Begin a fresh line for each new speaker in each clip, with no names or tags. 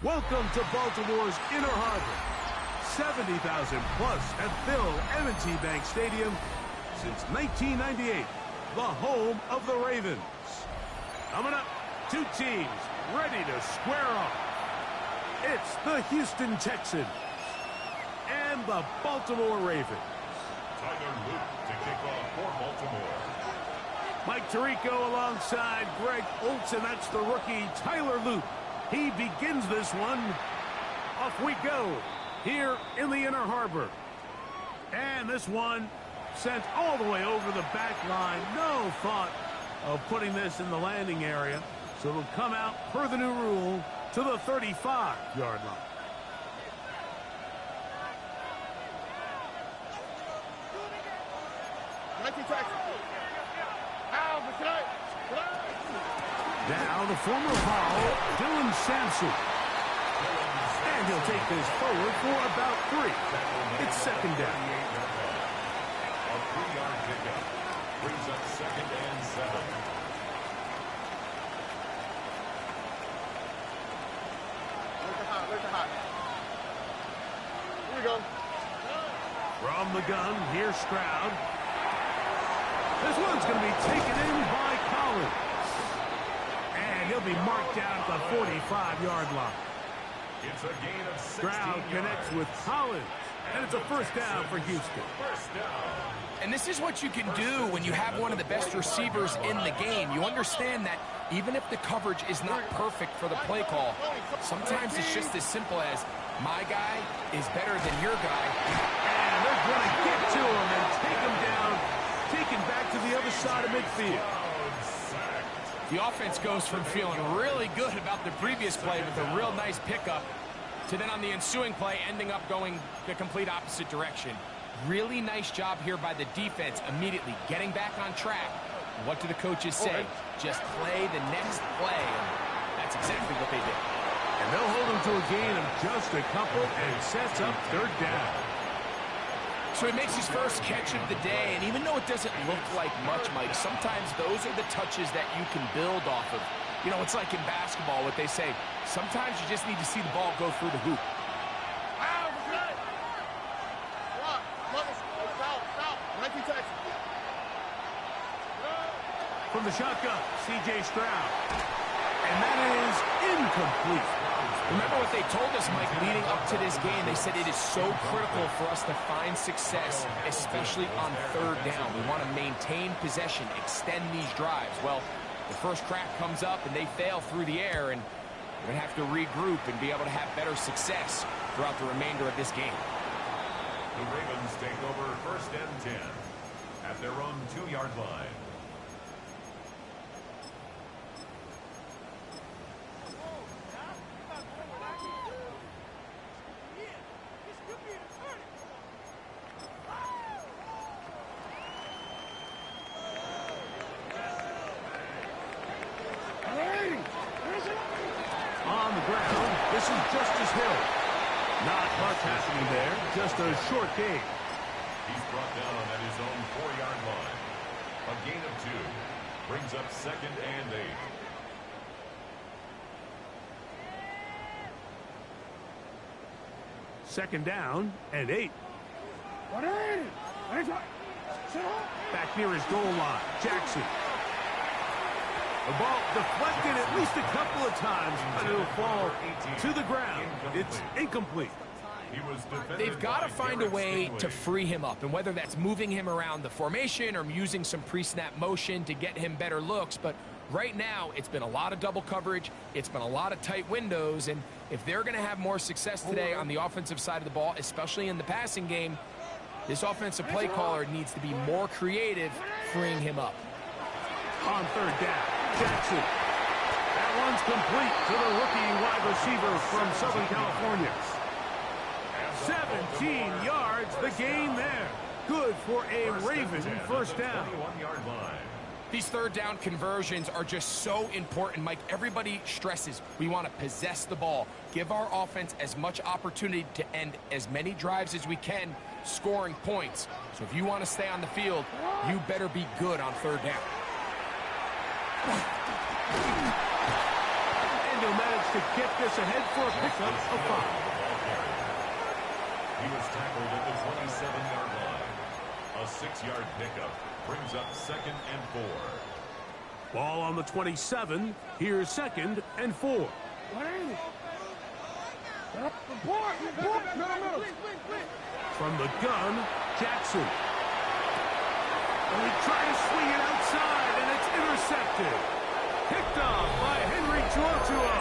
Welcome to Baltimore's Inner Harbor. 70,000 plus at Phil M&T Bank Stadium since 1998, the home of the Ravens. Coming up, two teams ready to square off. It's the Houston Texans and the Baltimore Ravens.
Tyler Luke to kick off for Baltimore.
Mike Tirico alongside Greg Olsen. That's the rookie Tyler Luke. He begins this one. Off we go here in the Inner Harbor. And this one sent all the way over the back line. No thought of putting this in the landing area. So it'll come out per the new rule to the 35-yard line. Now the former Hall, Dylan Sampson. And he'll take this forward for about 3. It's second down.
A 3-yard pickup brings up 2nd and 7.
Here we go.
From the gun, here's Stroud. This one's going to be taken in by Collins. And he'll be marked down at the 45-yard line.
It's a gain of 16
Stroud connects with Collins. And it's a first down for Houston.
First down.
And this is what you can do when you have one of the best receivers in the game. You understand that even if the coverage is not perfect for the play call, sometimes it's just as simple as my guy is better than your guy.
And they're going to get to him and take him down, taken back to the other side of midfield.
The offense goes from feeling really good about the previous play with a real nice pickup to then on the ensuing play ending up going the complete opposite direction. Really nice job here by the defense immediately getting back on track. What do the coaches say? Just play the next play. And that's exactly what they did.
And they'll hold him to a gain of just a couple and sets up third down.
So he makes his first catch of the day, and even though it doesn't look like much, Mike, sometimes those are the touches that you can build off of. You know, it's like in basketball, what they say, sometimes you just need to see the ball go through the hoop.
From the shotgun, C.J. Stroud. And that is incomplete.
Remember what they told us, Mike, leading up to this game? They said it is so critical for us to find success, especially on third down. We want to maintain possession, extend these drives. Well, the first crack comes up, and they fail through the air, and we're going to have to regroup and be able to have better success throughout the remainder of this game.
The Ravens take over 1st and 10 at their own 2-yard line.
On the ground, this is Justice Hill. Not much happening there, just a short gain.
He's brought down at his own 4-yard line. A gain of 2 brings up 2nd and 8.
Second down and 8. Back near his goal line, Jackson. The ball deflected at least a couple of times, but it'll fall to the ground. It's incomplete.
They've got to find a way to free him up, and whether that's moving him around the formation or using some pre-snap motion to get him better looks, but right now it's been a lot of double coverage, it's been a lot of tight windows, and if they're going to have more success today on the offensive side of the ball, especially in the passing game, this offensive play caller needs to be more creative freeing him up.
On third down, Jackson. That one's complete to the rookie wide receiver from Southern California. 17 yards, the gain there. Good for a Raven first down.
These third down conversions are just so important, Mike. Everybody stresses we want to possess the ball, give our offense as much opportunity to end as many drives as we can, scoring points. So if you want to stay on the field, you better be good on third down.
And he'll manage to get this ahead for a pickup of 5.
He was tackled at the 27-yard line. A 6-yard pickup brings up 2nd and 4.
Ball on the 27. Here's 2nd and 4.
What is it?
From the gun, Jackson. And he tries to swing it outside, and it's intercepted. Picked off by Henry Tuotuo.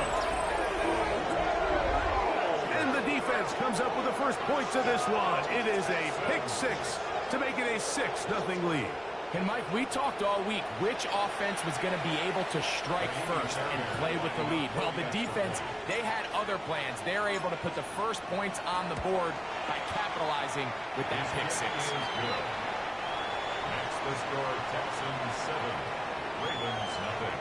And the defense comes up with the first points of this one. It is a pick 6 to make it a 6-0 lead.
And, Mike, we talked all week which offense was going to be able to strike first and play with the lead. Well, the defense, they had other plans. They're able to put the first points on the board by capitalizing with that pick 6.
Next, the score, Texans 7, Ravens nothing.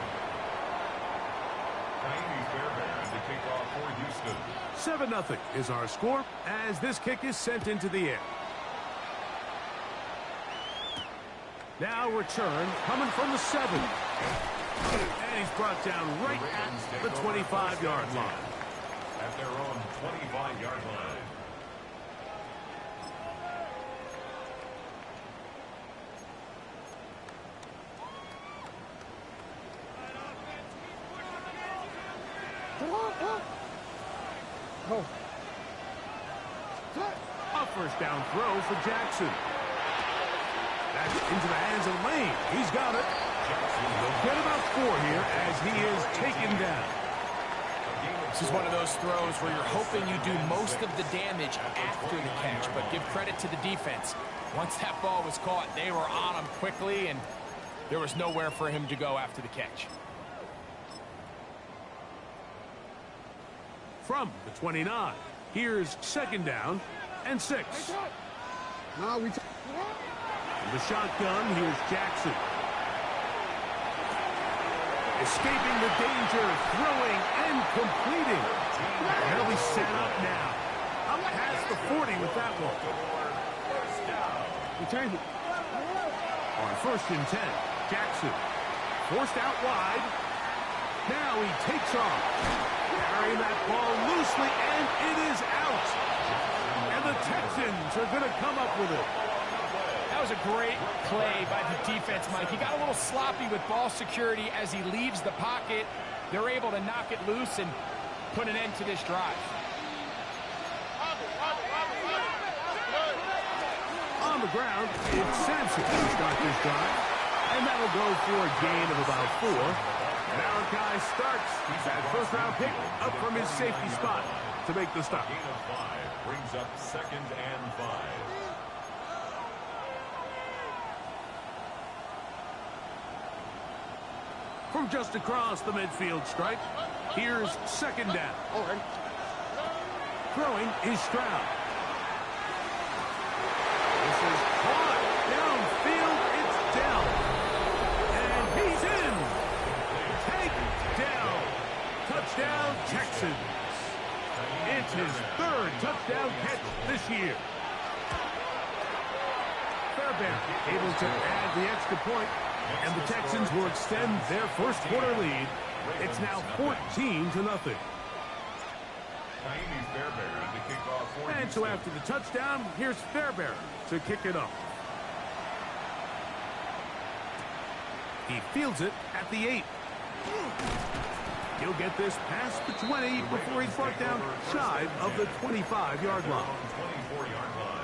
Naimi Fairbairn to kick off for Houston.
7-0 is our score as this kick is sent into the air. Now return coming from the 7. And he's brought down right at the 25-yard line.
At their own 25-yard line.
A first down throw for Jackson. That's into the hands of Lane. He's got it. He'll get about 4 here as he is taken down.
This is one of those throws where you're hoping you do most of the damage after the catch, but give credit to the defense. Once that ball was caught, they were on him quickly, and there was nowhere for him to go after the catch.
From the 29, here's 2nd down and 6. The shotgun, here's Jackson. Escaping the danger, throwing and completing. He'll be set up now. Up past the 40 with that one. On 1st and 10, Jackson. Forced out wide. Now he takes off. Carrying that ball loosely, and it is out. And the Texans are going to come up with it.
That was a great play by the defense, Mike. He got a little sloppy with ball security as he leaves the pocket. They're able to knock it loose and put an end to this drive.
On the ground, it's Sampson to start this drive. And that'll go for a gain of about 4. Malachi starts that first-round pick up from his safety spot to make the stop.
Gain of 5 brings up 2nd and 5.
From just across the midfield stripe, here's 2nd down. Throwing is Stroud. This is caught. Downfield, it's down. And he's in. Take down. Touchdown, Texans. It's his 3rd touchdown catch this year. Fairbairn able to add the extra point. And the Texans will extend their first quarter lead. It's now 14-0. And so after the touchdown, here's Fairbairn to kick it off. He fields it at the 8. He'll get this past the 20 before he's brought down shy of the 25-yard line.
24-yard line.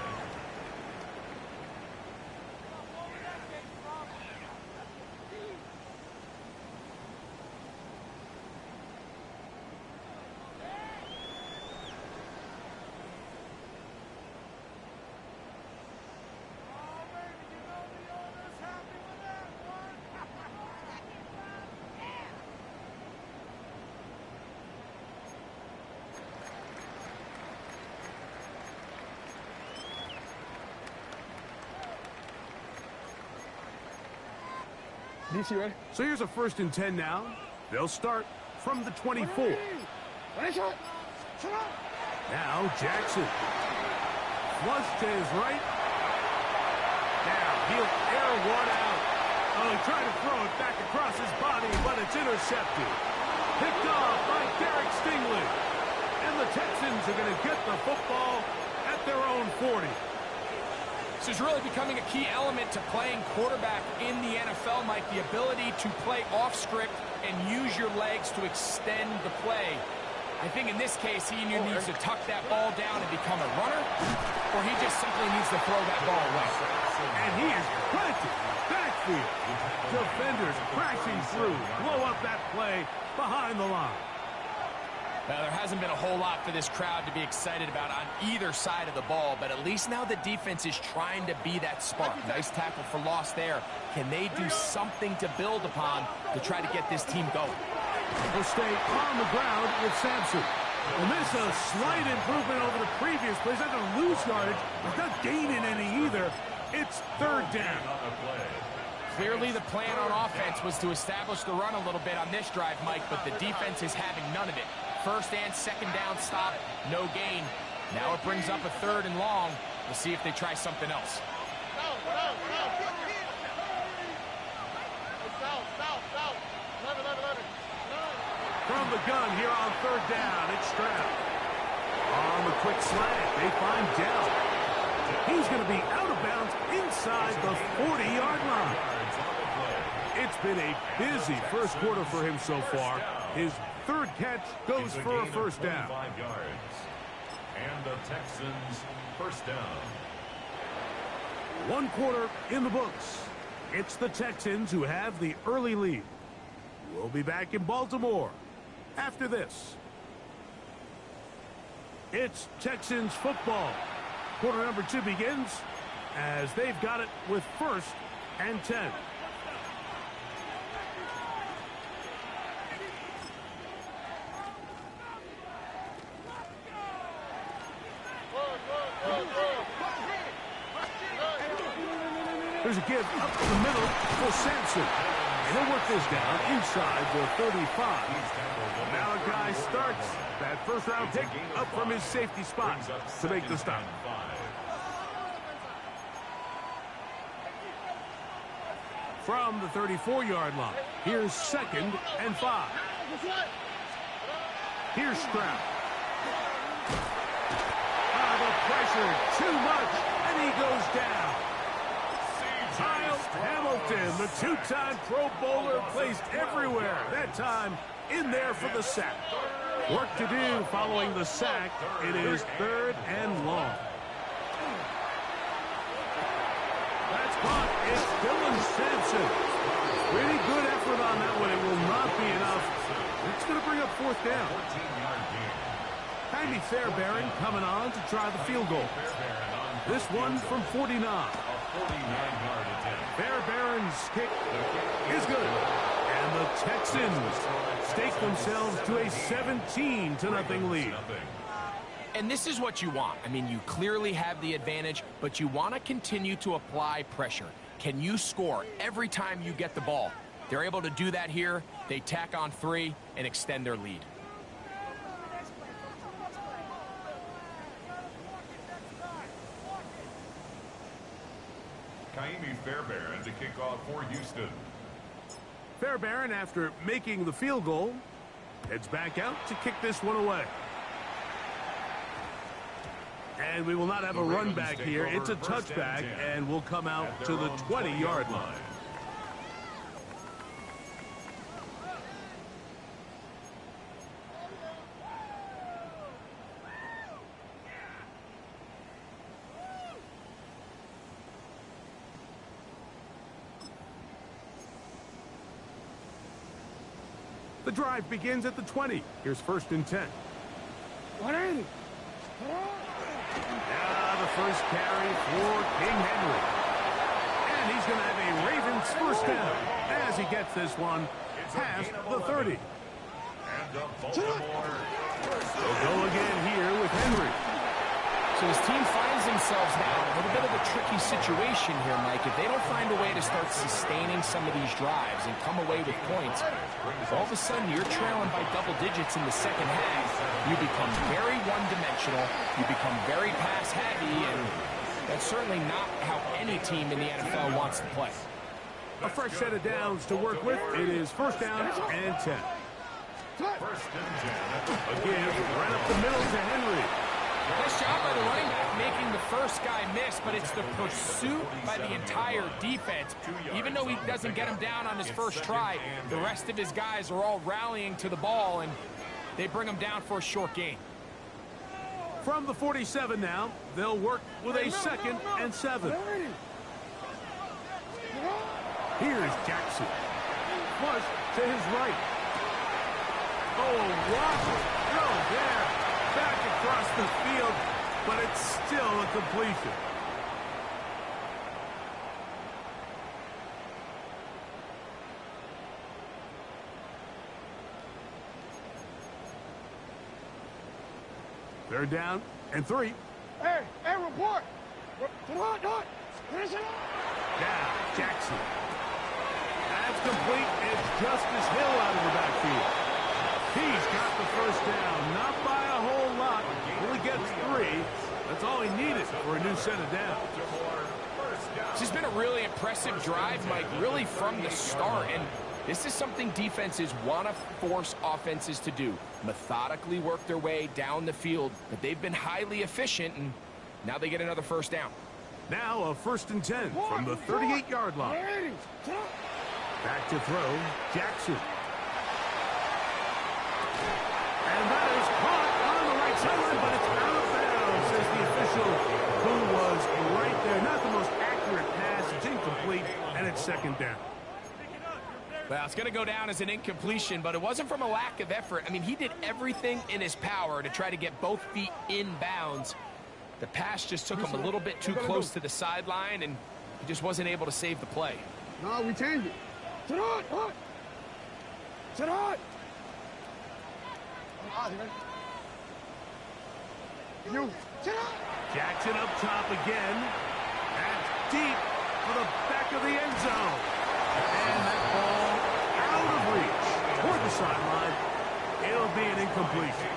DC, ready?
So here's a 1st and 10 now. They'll start from the 24. Now Jackson. Flush to his right. Now he'll air one out. Oh, he tried to throw it back across his body, but it's intercepted. Picked off by Derek Stingley. And the Texans are going to get the football at their own 40.
This is really becoming a key element to playing quarterback in the NFL, Mike, the ability to play off script and use your legs to extend the play. I think in this case, he either needs to tuck that ball down and become a runner, or he just simply needs to throw that ball away.
And he is planted backfield. Defenders crashing through, blow up that play behind the line.
Now, there hasn't been a whole lot for this crowd to be excited about on either side of the ball, but at least now the defense is trying to be that spark. Nice tackle for loss there. Can they do something to build upon to try to get this team going?
Will stay on the ground with Sampson. And this is a slight improvement over the previous plays. Not going to lose yardage. He's not gaining any either. It's third down.
Clearly the plan on offense was to establish the run a little bit on this drive, Mike, but the defense is having none of it. First and second down stop, no gain. Now it brings up a third and long. We'll see if they try something else.
From the gun here on third down, it's Stroud. On the quick slant, they find Dell. He's going to be out of bounds inside the 40-yard line. It's been a busy first quarter for him so far. His third catch goes for a first down.
And the Texans first down.
One quarter in the books. It's the Texans who have the early lead. We'll be back in Baltimore after this. It's Texans football. Quarter number 2 begins as they've got it with first and 10. There's a give up the middle for Sampson. And he'll work this down inside the 35. Malachi starts that first-round pick up from his safety spot to make the stop. From the 34-yard line, here's 2nd and 5. Here's Stroud. The pressure, too much, and he goes down. Kyle Hamilton, the two-time Pro Bowler, placed everywhere. That time in there for the sack. Work to do following the sack. It is 3rd and long. That's caught. It's Dylan Sampson. Pretty good effort on that one. It will not be enough. It's going to bring up 4th down. Andy Fairbairn coming on to try the field goal. This one from 49. Fairbairn's kick is good. And the Texans stake themselves to a 17-0 lead.
And this is what you want. I mean, you clearly have the advantage, but you want to continue to apply pressure. Can you score every time you get the ball? They're able to do that here. They tack on 3 and extend their lead.
Fairbairn to kick off for Houston.
Fairbairn, after making the field goal, heads back out to kick this one away. And we will not have a run back here. It's a touchback, and we'll come out to the 20-yard line. The drive begins at the 20. Here's 1st and 10.
180.
Now the first carry for King Henry. And he's going to have a Ravens first down as he gets this one past the 30. They'll go again here with Henry.
So his team finds themselves now in a little bit of a tricky situation here, Mike. If they don't find a way to start sustaining some of these drives and come away with points, all of a sudden you're trailing by double digits in the second half. You become very one-dimensional. You become very pass-heavy, and that's certainly not how any team in the NFL wants to play.
A fresh set of downs to work with. It is 1st down and 10.
First and 10.
Again, right up the middle to Henry.
Nice job by the running back making the first guy miss, but it's the pursuit by the entire defense. Even though he doesn't get him down on his first try, the rest of his guys are all rallying to the ball, and they bring him down for a short gain.
From the 47 now, they'll work with a 2nd and 7. Here's Jackson. Flush to his right. Oh, Walker. Oh, there. Back across the field, but it's still a completion. They're down and 3.
Hey, report.
Now, Jackson. That's complete. It's Justice Hill out of the backfield. He's got the first down, not by a whole lot. Only gets 3. That's all he needed for a new set of downs.
This has been a really impressive drive, Mike, really from the start. And this is something defenses want to force offenses to do. Methodically work their way down the field, but they've been highly efficient, and now they get another first down.
Now a 1st and 10 from the 38-yard line. Back to throw, Jackson. And that is caught on the right sideline, but it's out of bounds, says the official, who was right there. Not the most accurate pass. It's incomplete, and it's 2nd down.
Well, it's going to go down as an incompletion, but it wasn't from a lack of effort. I mean, he did everything in his power to try to get both feet in bounds. The pass just took him a little bit too close to the sideline, and he just wasn't able to save the play.
No, we changed it. Sit on. Sit on. You. Sit on.
Jackson up top again. That's deep for the back of the end zone. And that ball out of reach toward the sideline. It'll be an incompletion.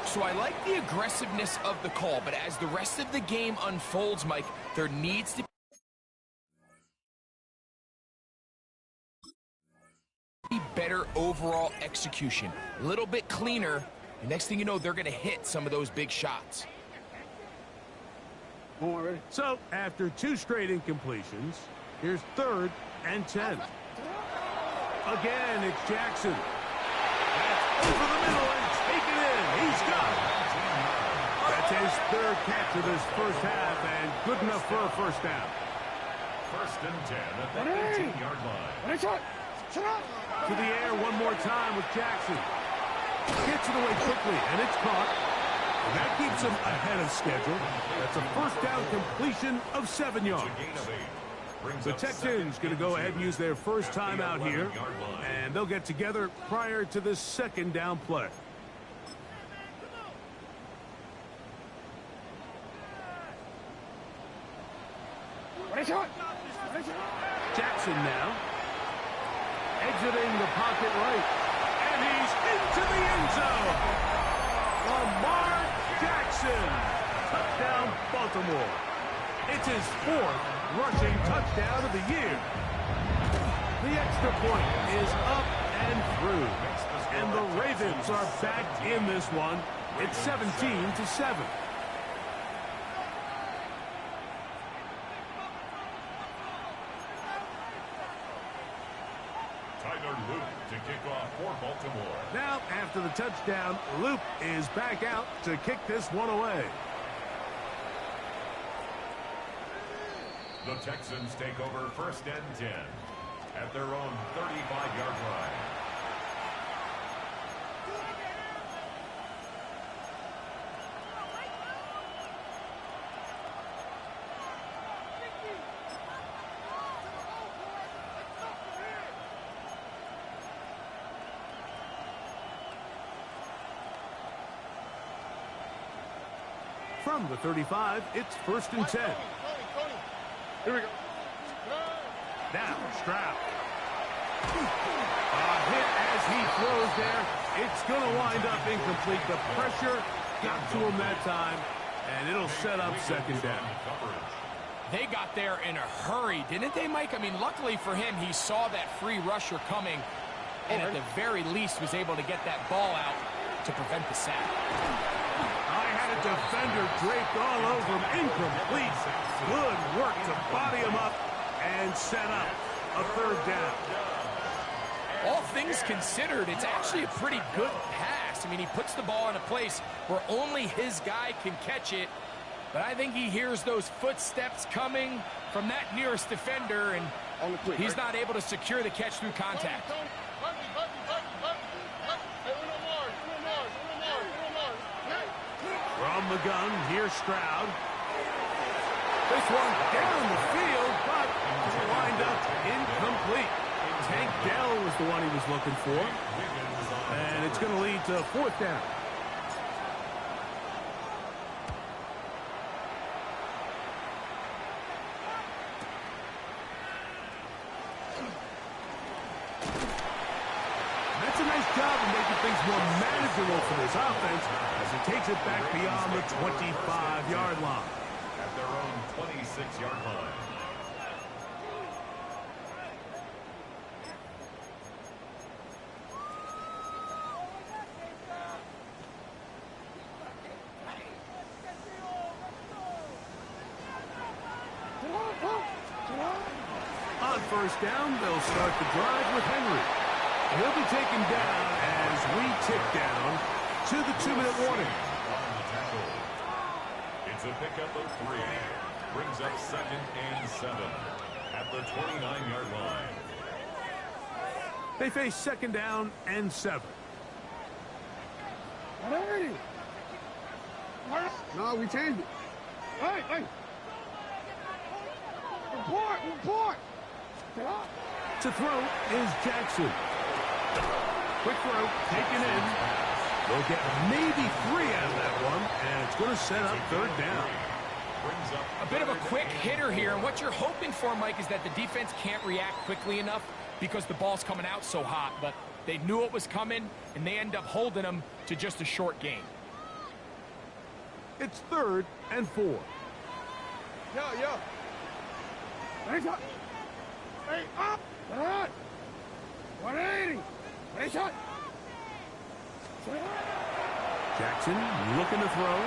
So I like the aggressiveness of the call, but as the rest of the game unfolds, Mike, there needs to be better overall execution. A little bit cleaner. The next thing you know, they're going to hit some of those big shots.
So, after 2 straight incompletions, here's 3rd and 10. Again, it's Jackson. That's over the middle and taken in. He's got it. That's his 3rd catch of this first half, and good enough for a first down.
First and 10 at the 18-yard line.
To the air one more time with Jackson. Gets it away quickly, and it's caught. And that keeps him ahead of schedule. That's a first down completion of 7 yards. The Texans going to go ahead and use their first time out here, and they'll get together prior to this 2nd down play. Jackson now. Exiting the pocket right. And he's into the end zone. Lamar Jackson. Touchdown, Baltimore. It's his 4th rushing touchdown of the year. The extra point is up and through. And the Ravens are back in this one. It's 17-7.
To kick off for Baltimore.
Now, after the touchdown, Luke is back out to kick this one away.
The Texans take over 1st and 10 at their own 35-yard line.
From the 35, it's 1st and 10.
Here we go.
Now, Stroud. A hit as he throws there. It's going to wind up incomplete. The pressure got to him that time, and it'll set up 2nd down.
They got there in a hurry, didn't they, Mike? I mean, luckily for him, he saw that free rusher coming. and at the very least was able to get that ball out to prevent the sack.
I had a defender draped all over him. Incomplete. Good work to body him up and set up a third down.
All things considered, it's actually a pretty good pass. I mean, he puts the ball in a place where only his guy can catch it. But I think he hears those footsteps coming from that nearest defender, and he's not able to secure the catch through contact.
From the gun, here's Stroud. This one down the field, but wind up incomplete. Tank Dell was the one he was looking for. And it's going to lead to fourth down. That's a nice job of making things more manageable for this offense as he takes it back beyond the 25-yard line.
At their own 26-yard line.
On first down, they'll start the drive with Henry. He'll be taken down as we tick down to the 2-minute warning.
It's a pickup of 3. Brings up 2nd and 7 at the 29-yard line.
They face 2nd down and 7.
No, we changed it. Hey! Report!
To throw is Jackson. Quick throw, taken in. They'll get maybe 3 out of that one, and it's going to set up third down.
A bit of a quick hitter here, and what you're hoping for, Mike, is that the defense can't react quickly enough because the ball's coming out so hot, but they knew it was coming, and they end up holding them to just a short gain.
It's 3rd and 4.
Yo. Hey, up! 180! Hey, shot!
Jackson looking to throw.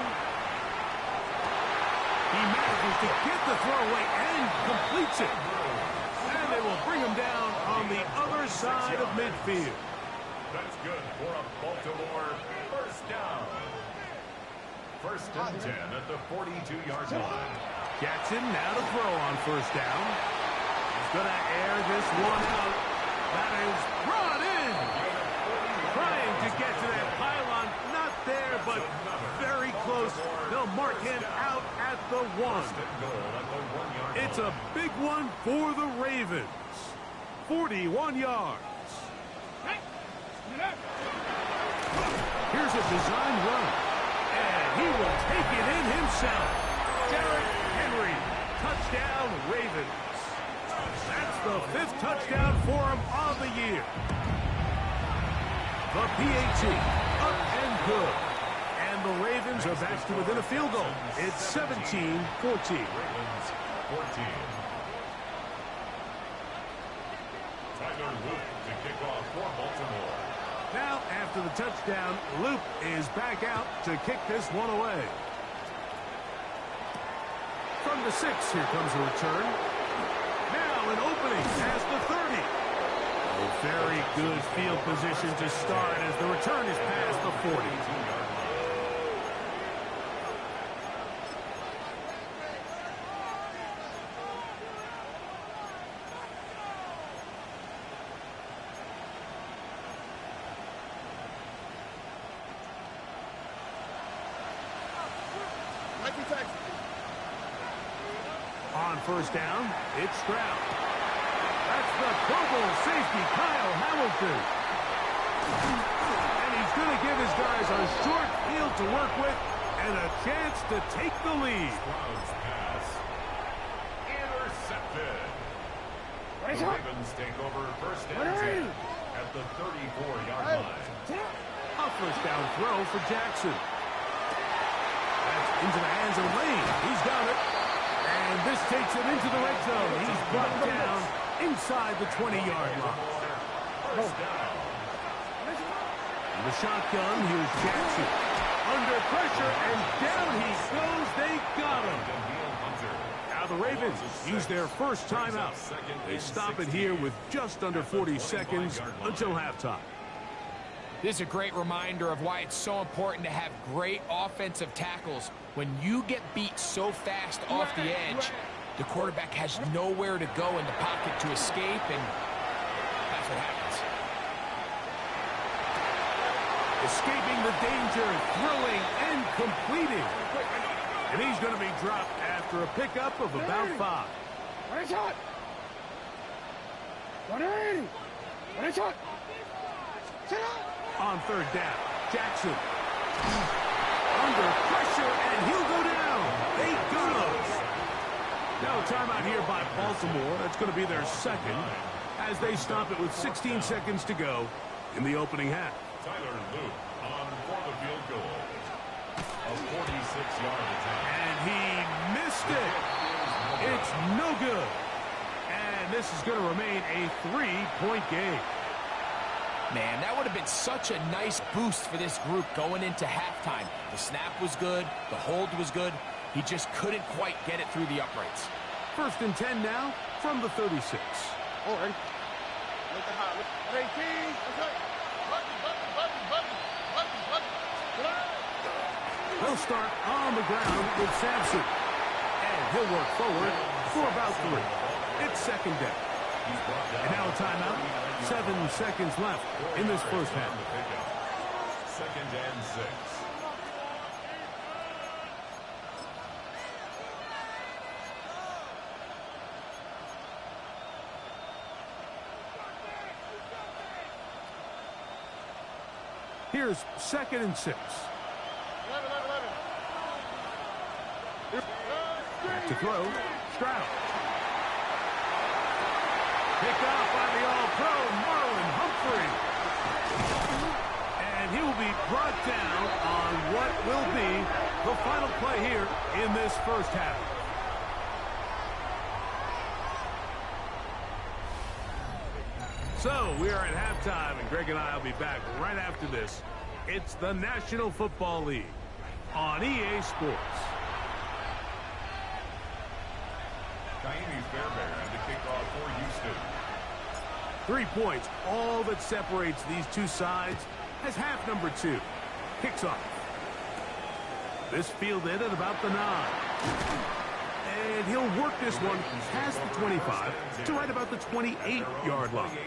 He manages to get the throw away and completes it. And they will bring him down on the other side of midfield.
That's good for a Baltimore first down. 1st and 10 at the 42-yard line.
Jackson now to throw on first down. He's going to air this one out. That is brought in. Trying to get to that pylon. Not there, but very close. They'll mark him out at the 1. It's a big one for the Ravens. 41 yards. Here's a design run. And he will take it in himself. Derrick Henry. Touchdown, Ravens. That's the 5th touchdown for him of the year. The PAT up and good. And the Ravens are back to within a field goal. It's 17-14.
Ravens 14. Tyler Luke to kick off for Baltimore.
Now, after the touchdown, Luke is back out to kick this one away. From the 6, here comes a return. Now an opening past the 30. A very good field position to start as the return is past the 40. On first down, it's Stroud. That's the Pro Bowl safety, Kyle Hamilton. And he's going to give his guys a short field to work with and a chance to take the lead.
Stroud's pass intercepted. The Ravens take over 1st and 10 at the 34-yard line.
A first down throw for Jackson. That's into the hands of Lane. He's got it. And this takes him into the red zone. He's brought down inside the 20-yard line.
First down.
In the shotgun, here's Jackson. Under pressure, and down he goes. They got him. Now the Ravens use their first timeout. They stop it here with just under 40 seconds until halftime.
This is a great reminder of why it's so important to have great offensive tackles. When you get beat so fast off the edge, the quarterback has nowhere to go in the pocket to escape, and that's what happens.
Escaping the danger, throwing, and completing. And he's going to be dropped after a pickup of about 5.
One shot. 180. One shot. Sit up.
On third down, Jackson. Under pressure, and he'll go down. They got him. Now a timeout here by Baltimore. That's going to be their second as they stop it with 16 seconds to go in the opening half.
Tyler Luke on for the field goal. A 46-yard attempt.
And he missed it. It's no good. And this is going to remain a 3-point game.
Man, that would have been such a nice boost for this group going into halftime. The snap was good. The hold was good. He just couldn't quite get it through the uprights.
1st and 10 now from the 36.
Oh, ready? Look at how. Ready, King. Okay.
They'll start on the ground with Sampson. And he'll work forward for about 3. It's second down. And now a timeout. 7 seconds left in this first half.
2nd and 6.
Here's 2nd and 6. Back to throw. Stroud. Picked off by the All-Pro, Marlon Humphrey. And he will be brought down on what will be the final play here in this first half. So we are at halftime, and Greg and I will be back right after this. It's the National Football League on EA Sports.
Kaimi Fairbairn at the kickoff for Houston.
3 points, all that separates these two sides as half number 2 kicks off. This fielded at about the 9. And he'll work this one past the 25 to right about the 28-yard line.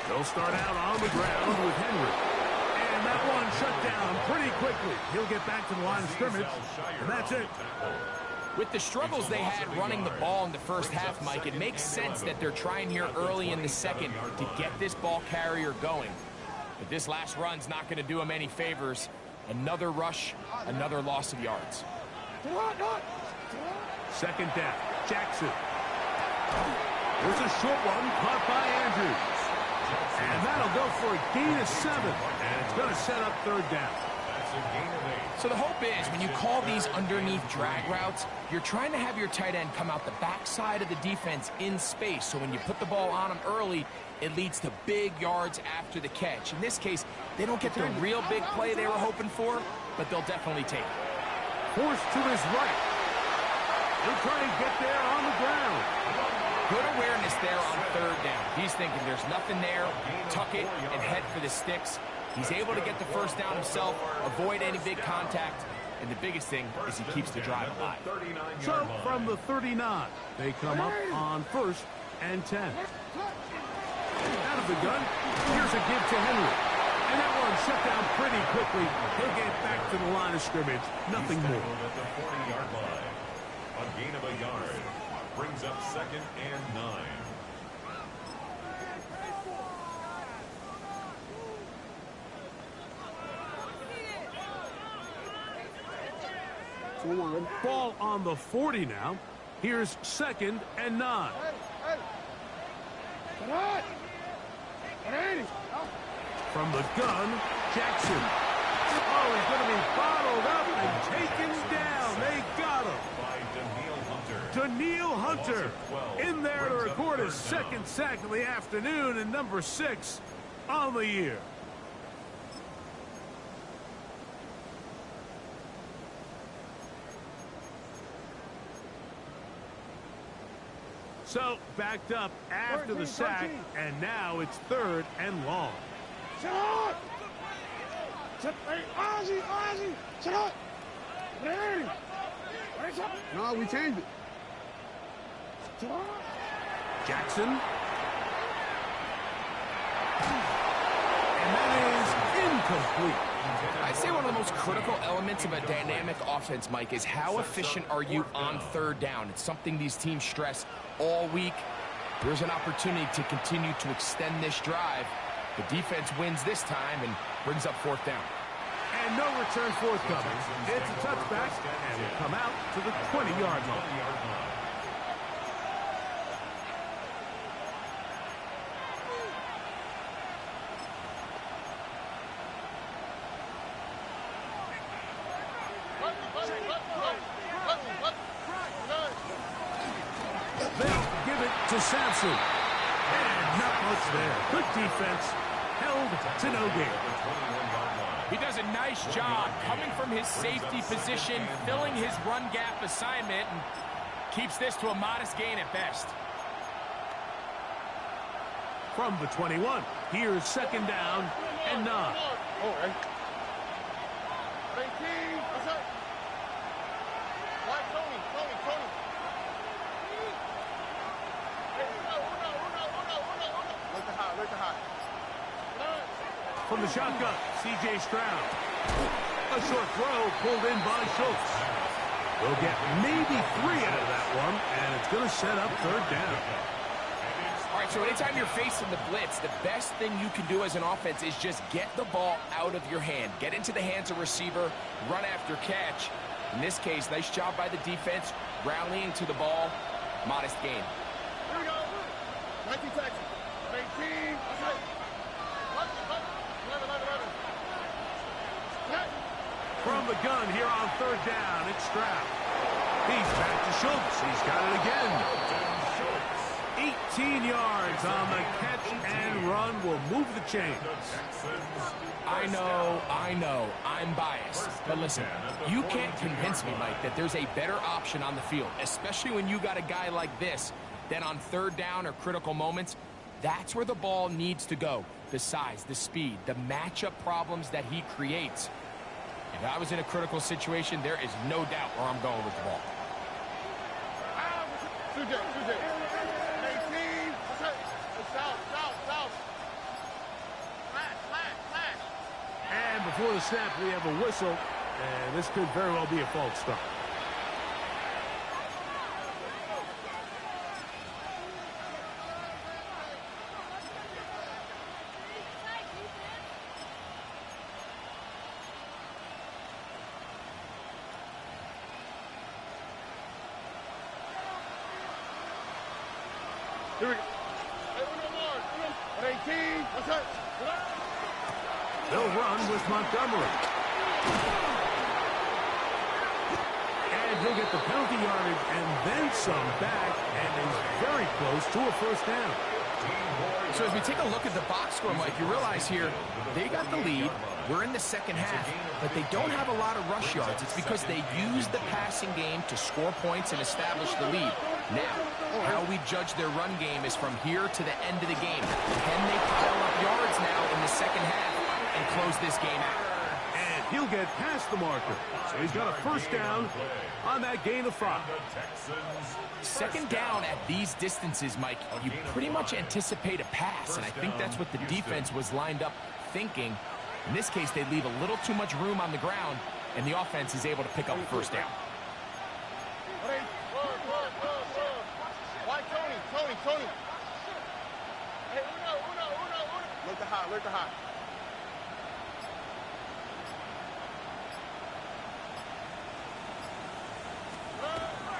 They'll start out on the ground with Henry. And that one shut down pretty quickly. He'll get back to the line of scrimmage, and that's it.
With the struggles they had running the ball in the first half, Mike, it makes sense that they're trying here early in the second to get this ball carrier going. But this last run's not going to do him any favors. Another rush, another loss of yards.
2nd down, Jackson. There's a short one caught by Andrews. And that'll go for a gain of 7. And it's going to set up 3rd down.
That's a gain of 8.
So the hope is when you call these underneath drag routes, you're trying to have your tight end come out the backside of the defense in space. So when you put the ball on him early, it leads to big yards after the catch. In this case, they don't get the real big play they were hoping for, but they'll definitely take it.
Forced to his right. He'll try and get there on the ground.
Good awareness there on 3rd down. He's thinking there's nothing there, tuck it, and head for the sticks. He's able to get the first down himself, avoid any big contact, and the biggest thing is he keeps the drive alive.
So from the 39, they come up on 1st and 10. Out of the gun, here's a give to Henry. And that one shut down pretty quickly. He'll get back to the line of scrimmage. Nothing more.
At the 40-yard line. A gain of a yard. Brings up 2nd and 9.
Ball on the 40 now. Here's 2nd and 9. From the gun, Jackson. Oh, he's going to be bottled up and taken down. They got him. Daniil Hunter in there to record his second sack of the afternoon and number 6 on the year. So, backed up after the sack, and now it's 3rd and long.
Sit up! Hey, Ozzy! Sit up! Ready! No, we changed it. Sit up!
Jackson. And that is incomplete.
I'd say one of the most critical elements of a dynamic offense, Mike, is how efficient are you on 3rd down. It's something these teams stress all week. There's an opportunity to continue to extend this drive. The defense wins this time and brings up 4th down.
And no return forthcoming. It's a touchback, and will come out to the 20-yard line. They'll give it to Sampson. And not much there. Good defense. Held to no gain.
He does a nice job coming from his safety position, filling his run gap assignment, and keeps this to a modest gain at best.
From the 21, here's 2nd down and 9.
All right. 18. What's up? Why, Tony? Look at high.
From the shotgun, C.J. Stroud. A short throw pulled in by Schultz. They'll get maybe 3 out of that one, and it's going to set up 3rd down.
All right, so anytime you're facing the blitz, the best thing you can do as an offense is just get the ball out of your hand. Get into the hands of receiver, run after catch. In this case, nice job by the defense, rallying to the ball. Modest gain.
Here we go. 19 Texans. 18. What's up? 11.
From the gun here on 3rd down, it's Stroud. He's back to Schultz. He's got it again. 18 yards on the catch and run will move the chains.
I know, I'm biased. But listen, you can't convince me, Mike, that there's a better option on the field, especially when you got a guy like this, that on 3rd down or critical moments, that's where the ball needs to go. The size, the speed, the matchup problems that he creates. If I was in a critical situation, there is no doubt where I'm going with the ball.
2J. 18. South. Flash.
And before the snap, we have a whistle, and this could very well be a false start.
Here we go. Hey, 18. What's up?
They'll run with Montgomery. And he'll get the penalty yardage and then some back, and is very close to a 1st down.
So as we take a look at the box score, Mike, you realize here they got the lead. We're in the 2nd half, but they don't have a lot of rush yards. It's because they use the passing game to score points and establish the lead. Now, how we judge their run game is from here to the end of the game. Can they pile up yards now in the 2nd half and close this game out?
And he'll get past the marker. So he's got a 1st down on that gain of 5.
2nd down at these distances, Mike, you pretty much anticipate a pass, and I think that's what the defense was lined up thinking. In this case, they leave a little too much room on the ground, and the offense is able to pick up a 1st down.
Why, Tony? Hey, Uno. Look at high.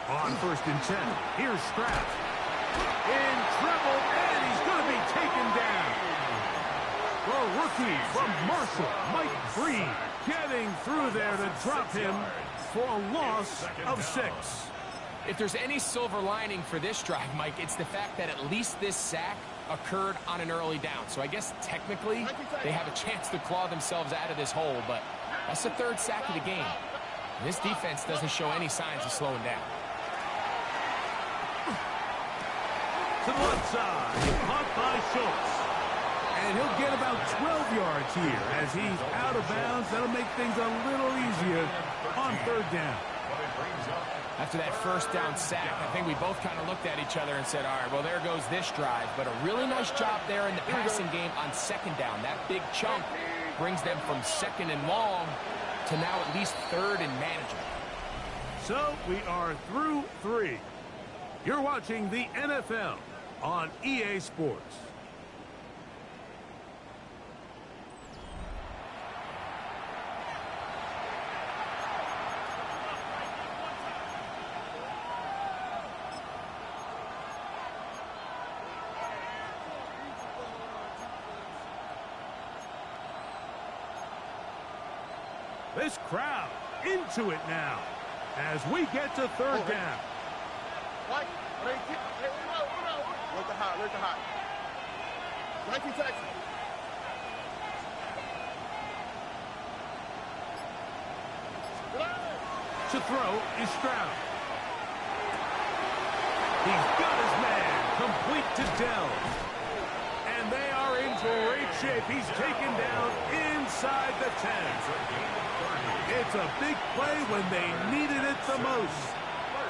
On 1st and 10, here's Stroud. In trouble, and he's going to be taken down. The rookie Rookie from Marshall, Mike Breed, getting through there to drop him for a loss of 6.
If there's any silver lining for this drive, Mike, it's the fact that at least this sack occurred on an early down. So I guess technically they have a chance to claw themselves out of this hole, but that's the 3rd sack of the game. And this defense doesn't show any signs of slowing down.
To the left side, caught by Schultz. And he'll get about 12 yards here as he's out of bounds. That'll make things a little easier on 3rd down.
After that 1st down sack, I think we both kind of looked at each other and said, all right, well, there goes this drive. But a really nice job there in the passing game on 2nd down. That big chunk brings them from 2nd and long to now at least 3rd and manageable.
So we are through 3. You're watching the NFL on EA Sports. This crowd into it now as we get to 3rd down.
Look at hot. Nike Texans.
To throw is Stroud. He's got his man complete to Dell. And they are in great shape. He's taken down inside the 10. It's a big play when they needed it the most.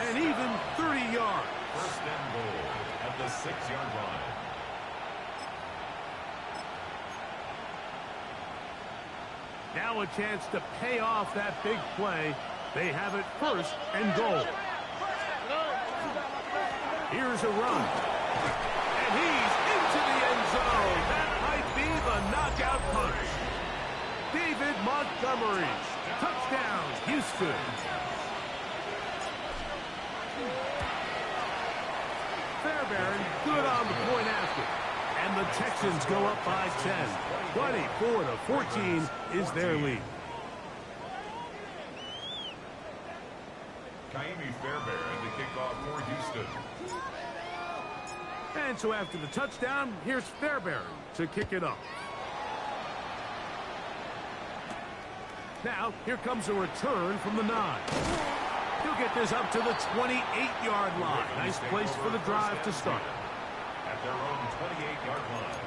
And even 30 yards.
1st and goal at the 6-yard line.
Now a chance to pay off that big play. They have it 1st and goal. Here's a run. And he's into the end zone. That might be the knockout punch. David Montgomery. Touchdown, Houston. Fairbairn good on the point after. And the Texans go up by 10. 24-14 is their lead.
Kaimi Fairbairn to kick off for Houston.
And so after the touchdown, here's Fairbairn to kick it off. Now, here comes a return from the 9. He'll get this up to the 28-yard line. Nice place for the drive to start.
At their own 28-yard line.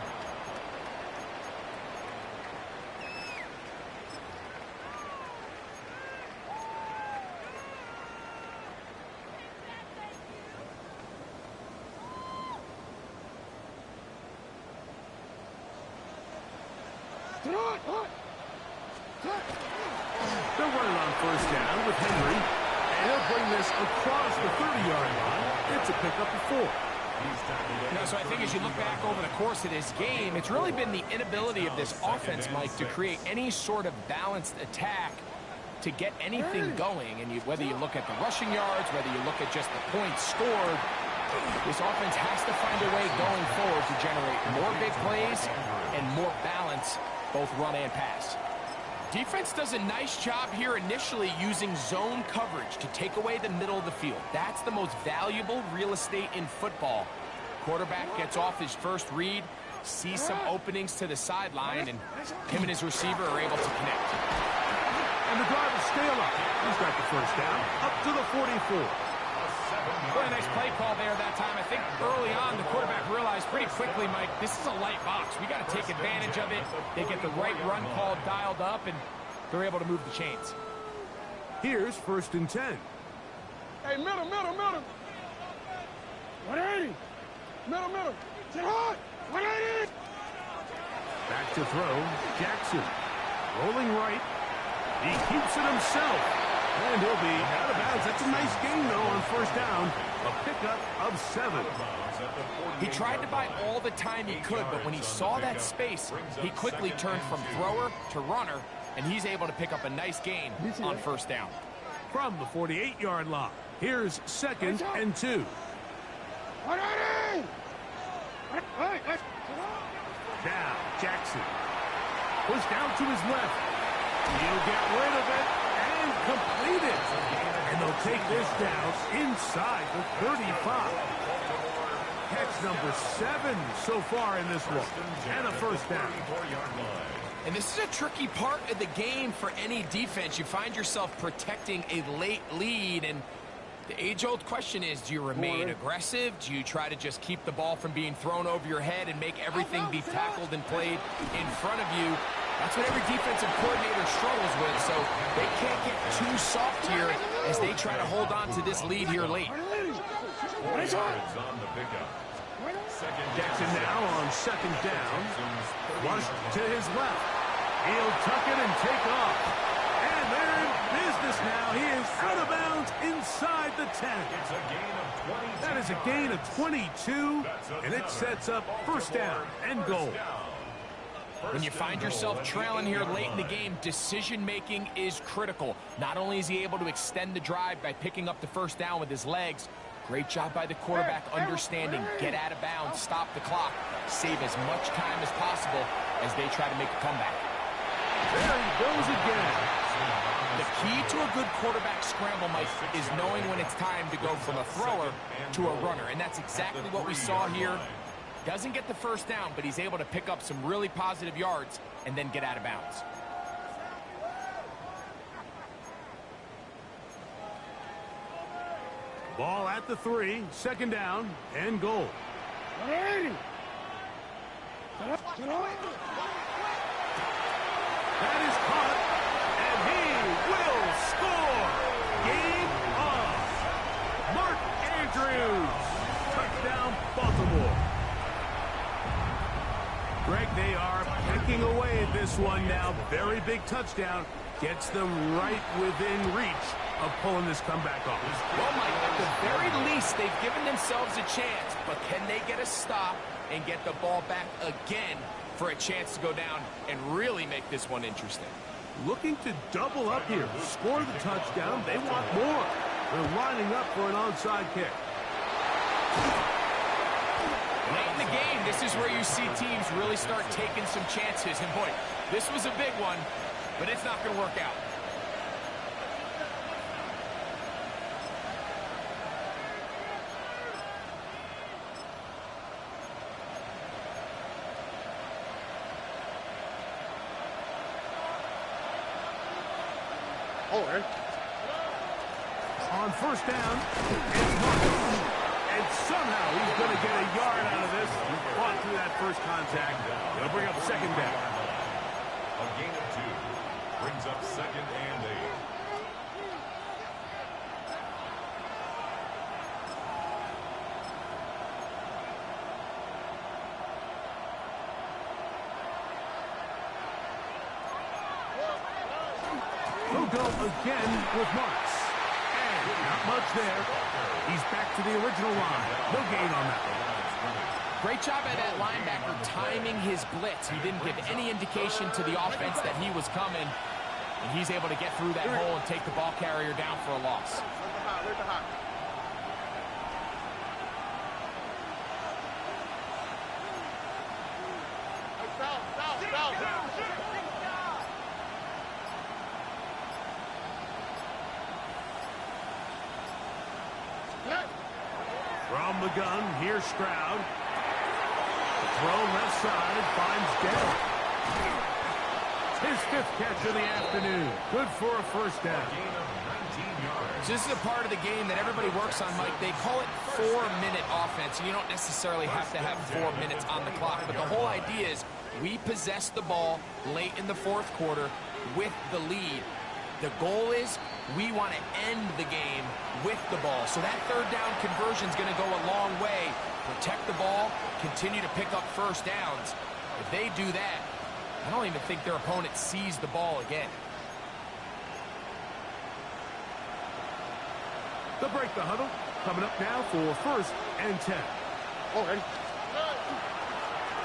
They're running on 1st down with Henry. And he'll bring this across the 30-yard line. It's a pickup of 4.
You know, so I think as you look back over the course of this game, it's really been the inability of this offense, Mike, to create any sort of balanced attack to get anything going. And whether you look at the rushing yards, whether you look at just the points scored, this offense has to find a way going forward to generate more big plays and more balance, both run and pass. Defense does a nice job here initially using zone coverage to take away the middle of the field. That's the most valuable real estate in football. Quarterback gets off his first read, sees some openings to the sideline, and him and his receiver are able to connect.
And the drive is still up. He's got the 1st down up to the 44.
Really nice play call there that time. I think early on the quarterback realized pretty quickly, Mike, this is a light box. We got to take advantage of it. They get the right run call dialed up, and they're able to move the chains.
Here's 1st and 10.
Hey, middle. 180. Middle. Sit hard. 180.
Back to throw. Jackson. Rolling right. He keeps it himself. And he'll be out of bounds. That's a nice gain, though, on 1st down. A pickup of 7.
He tried to buy all the time he could, but when he saw that space, he quickly turned from thrower to runner, and he's able to pick up a nice gain on 1st down.
From the 48-yard line, here's 2nd and 2. Now, Jackson. Pushed out to his left. He'll get rid of it and complete it. And they'll take this down inside the 35. Catch number 7 so far in this one. And a first down.
And this is a tricky part of the game for any defense. You find yourself protecting a late lead, and the age-old question is, do you remain aggressive? Do you try to just keep the ball from being thrown over your head and make everything be tackled and played in front of you? That's what every defensive coordinator struggles with, so they can't get too soft here as they try to hold on to this lead here late.
Jackson now on second down. Flushed to his left. He'll tuck it and take off. And they're in business now. He is out of bounds inside the 10. That is a gain of 22, and it sets up first down and goal.
When you find yourself trailing here late in the game, decision-making is critical. Not only is he able to extend the drive by picking up the first down with his legs, great job by the quarterback understanding, get out of bounds, stop the clock, save as much time as possible as they try to make a comeback.
There he goes again.
The key to a good quarterback scramble, Mike, is knowing when it's time to go from a thrower to a runner, and that's exactly what we saw here. Doesn't get the first down, but he's able to pick up some really positive yards and then get out of bounds.
Ball at the 3, second down and goal. That is caught, and he will score. Game on. Mark Andrews. Touchdown, Baltimore. Greg, they are pecking away at this one now. Very big touchdown. Gets them right within reach of pulling this comeback off.
Well, Mike, at the very least, they've given themselves a chance, but can they get a stop and get the ball back again for a chance to go down and really make this one interesting?
Looking to double up here. Score the touchdown. They want more. They're lining up for an onside kick.
Late in the game, this is where you see teams really start taking some chances. And boy, this was a big one, but it's not going to work out.
On first down, it's Marcus. And somehow he's going to get a yard out of this. He fought through that first contact. It'll bring up second down.
A gain of 2 brings up second and 8.
He'll go again with Marks. And not much there. He's back to the original line. No gain on that.
Great job by that linebacker timing his blitz. He didn't give any indication to the offense that he was coming. And he's able to get through that hole and take the ball carrier down for a loss.
From the gun, here's Stroud. Throw left side, finds Dell. His 5th catch of the afternoon. Good for a first down.
So this is a part of the game that everybody works on, Mike. They call it 4-minute offense. You don't necessarily have to have 4 minutes on the clock, but the whole idea is we possess the ball late in the 4th quarter with the lead. The goal is we want to end the game with the ball. So that 3rd down conversion is going to go a long way. Protect the ball, continue to pick up first downs. If they do that, I don't even think their opponent sees the ball again.
They'll break the huddle. Coming up now for 1st and 10.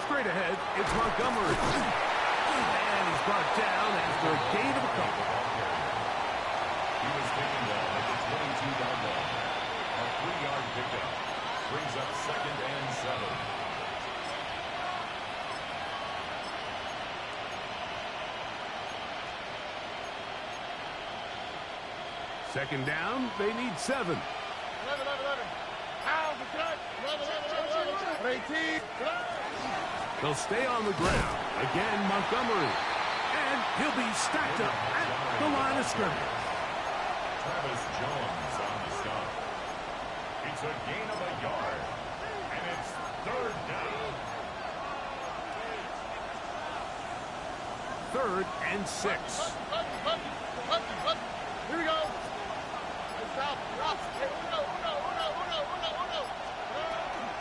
Straight ahead, it's Montgomery. And he's brought down after a gain of a couple.
He was taken down at the 22-yard line. A 3-yard pickup brings up second and 7.
Second down, they need 7.
11. Out, good. 11. 18.
They'll stay on the ground. Again, Montgomery. And he'll be stacked up at the line of scrimmage.
Travis Jones on the stop. It's a gain of a yard. And it's 3rd down.
3rd and 6.
Here we go.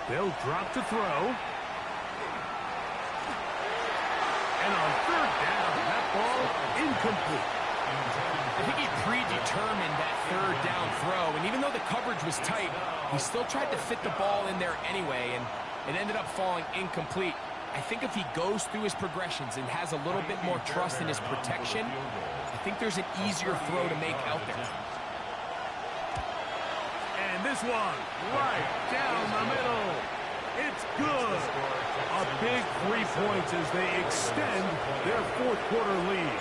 They'll drop to throw. And on 3rd down, that ball incomplete.
I think he predetermined that 3rd down throw, and even though the coverage was tight, he still tried to fit the ball in there anyway, and it ended up falling incomplete. I think if he goes through his progressions and has a little bit more trust in his protection, I think there's an easier throw to make out there.
And this one, right down the middle. It's good. A big 3 points as they extend their 4th quarter lead.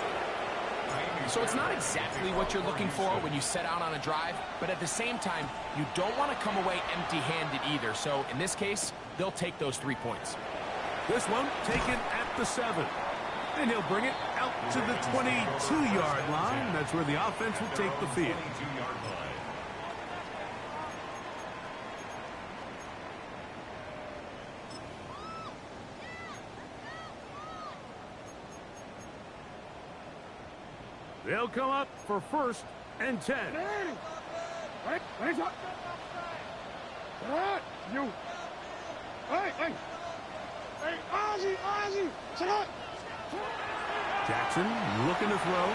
So it's not exactly what you're looking for when you set out on a drive, but at the same time, you don't want to come away empty-handed either. So in this case, they'll take those 3 points.
This one taken at the 7. And he'll bring it out to the 22-yard line. That's where the offense will take the field.
22-yard line.
They'll come up for 1st and 10.
Wait, you. Hey, Ozzy, sit up.
Jackson looking to throw.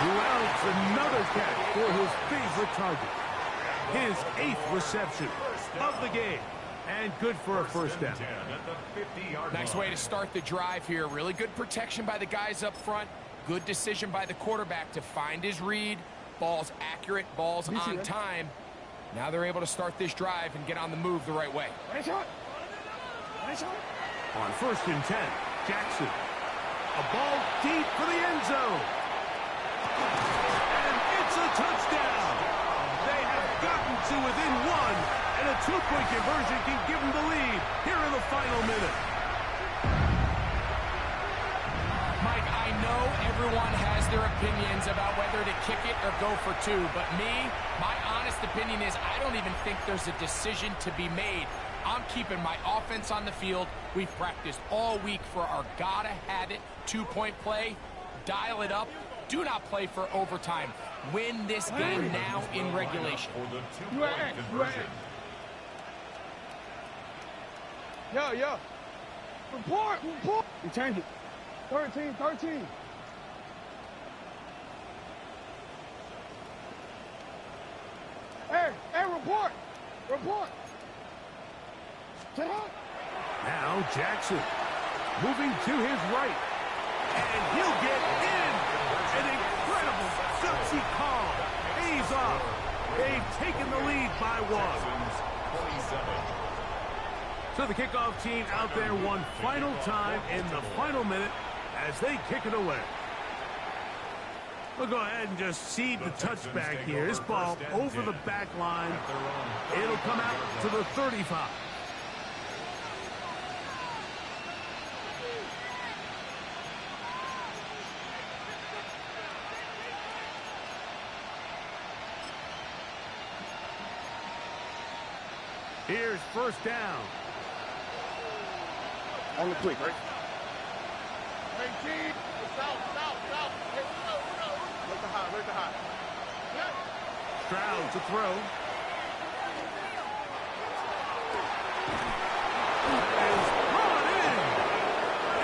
Wells, another catch for his favorite target. His 8th reception of the game. And good for a 1st down.
Nice way to start the drive here. Really good protection by the guys up front. Good decision by the quarterback to find his read. Ball's accurate, ball's on time. Now they're able to start this drive and get on the move the right way.
On 1st and 10, Jackson. A ball deep for the end zone. And it's a touchdown. They have gotten to within 1. And a 2-point conversion can give them the lead here in the final minute.
Mike, I know everyone has their opinions about whether to kick it or go for 2, but my honest opinion is I don't even think there's a decision to be made. I'm keeping my offense on the field. We've practiced all week for our gotta-have-it 2-point play. Dial it up. Do not play for overtime. Win this game now in regulation.
For the 2-point conversion.
Yo. Report. You changed it. 13. Hey, report. Sit up.
Now Jackson moving to his right. And he'll get in. An incredible gutsy call. Pays off. They've taken the lead by 1.
27.
So the kickoff team out there one final time in the final minute as they kick it away. We'll go ahead and just cede the touchback here. This ball over the back line. It'll come out to the 35. Here's 1st down.
On the quick, right? 18. South. Hey, no. Where's the high?
Stroud to throw. Is brought in.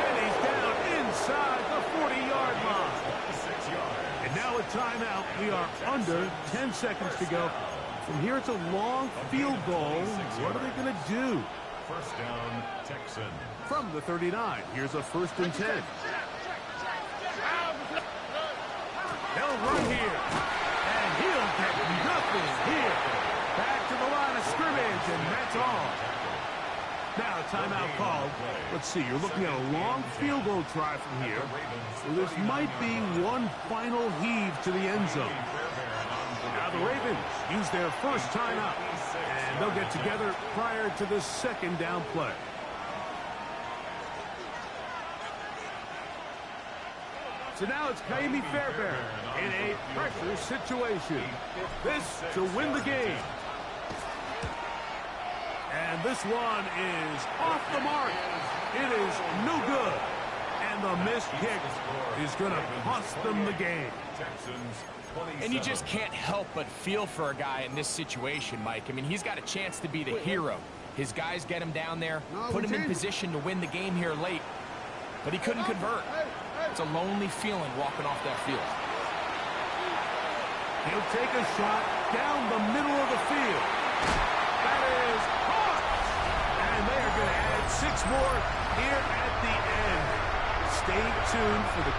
And he's down inside the 40-yard line.
6 yards.
And now a timeout. We are under 10 seconds to go. From here, it's a long field goal. What are they going to do?
1st down, Texans.
From the 39, here's a 1st and 10. They'll run here. And he'll get nothing here. Back to the line of scrimmage, and that's all. Now, timeout called. Let's see, you're looking at a long field goal try from here. So this might be one final heave to the end zone. Now the Ravens use their first timeout, and they'll get together prior to the second down play. So now it's Kaimi Fairbairn in a pressure situation. This to win the game. And this one is off the mark. It is no good. And the missed kick is going to cost them the game.
And you just can't help but feel for a guy in this situation, Mike. I mean, he's got a chance to be the hero. His guys get him down there, put him in position to win the game here late. But he couldn't convert. It's a lonely feeling walking off that field.
He'll take a shot down the middle of the field. That is caught. And they are going to add 6 more here at the end. Stay tuned for the